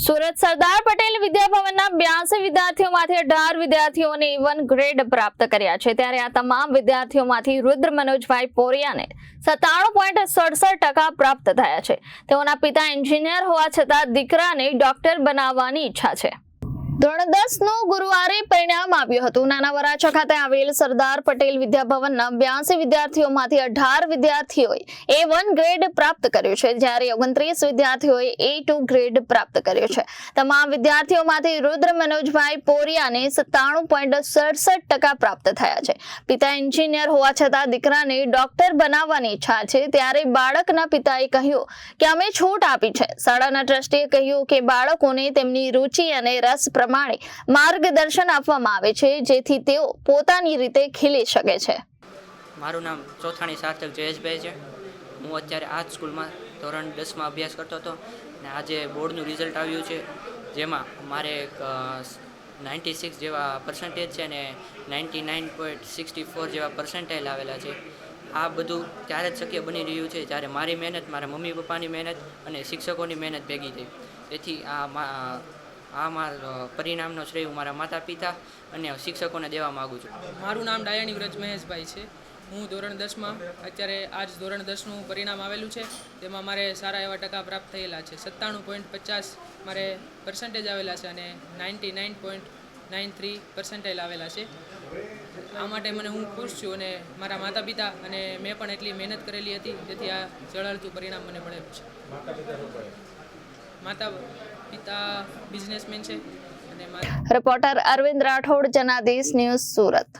સુરત સરદાર પટેલ વિદ્યાભવનના 82 વિદ્યાર્થીઓમાંથી 18 વિદ્યાર્થીઓને A1 grade પ્રાપ્ત કર્યા છે। ત્યારે આ તમામ વિદ્યાર્થીઓમાંથી રુદ્ર મનોજભાઈ પોરિયાને 97.67% પ્રાપ્ત થયા છે। તેઓના પિતા એન્જિનિયર હોવા છતાં દીકરાને ડોક્ટર બનાવવાની ઈચ્છા છે। ધોરણ 10 નું ગુરુવારે પરિણામ આવ્યું હતું। નાના વરાછા ખાતે આવેલ સરદાર પટેલ વિદ્યાભવનના 82 વિદ્યાર્થીઓમાંથી 18 વિદ્યાર્થીઓએ A1 ગ્રેડ પ્રાપ્ત કર્યો છે, જ્યારે 29 વિદ્યાર્થીઓએ A2 ગ્રેડ પ્રાપ્ત કર્યો છે। તમામ વિદ્યાર્થીઓમાંથી રુદ્ર મનોજભાઈ પોરિયાને 97.67% પ્રાપ્ત થયા છે। પિતા એન્જિનિયર હોવા છતાં દીકરાને ડોક્ટર બનાવવાની ઈચ્છા છે, ત્યારે બાળકના પિતાએ કહ્યું કે અમે છૂટ આપી છે। શાળાના ટ્રસ્ટીએ કહ્યું કે બાળકોને તેમની રુચિ અને રસ પ્રમાણે માર્ગદર્શન આપવામાં આવે છે, જેથી તેઓ પોતાની રીતે ખીલી શકે છે। મારું નામ ચોથાણી સાર્થક જયેશભાઈ છે। હું અત્યારે આ જ સ્કૂલમાં ધોરણ 10માં અભ્યાસ કરતો હતો અને આજે બોર્ડનું રિઝલ્ટ આવ્યું છે, જેમાં મારે 96 જેવા પર્સન્ટેજ છે અને 99.64 જેવા પર્સન્ટાઇલ આવેલા છે। આ બધું ત્યારે જ શક્ય બની રહ્યું છે જ્યારે મારી મહેનત, મારા મમ્મી પપ્પાની મહેનત અને શિક્ષકોની મહેનત ભેગી થઈ। તેથી આ મારા પરિણામનો શ્રેય હું મારા માતા પિતા અને શિક્ષકોને દેવા માગું છું। મારું નામ ડાયાણી વ્રજ મહેશભાઈ છે। હું ધોરણ 10માં અત્યારે આજ ધોરણ 10નું પરિણામ આવેલું છે, તેમાં મારે સારા એવા ટકા પ્રાપ્ત થયેલા છે। 97.50 મારે પર્સન્ટેજ આવેલા છે અને 99.93 પર્સન્ટાઇલ આવેલા છે। આ માટે હું ખુશ છું અને મારા માતા પિતા અને મેં પણ એટલી મહેનત કરેલી હતી, તેથી આ જળહળતું પરિણામ મને મળેલું છે। માતા પિતા બિઝનેસમેન છે અને રિપોર્ટર અરવિંદ રાઠોડ, જનાદેશ ન્યૂઝ, સુરત।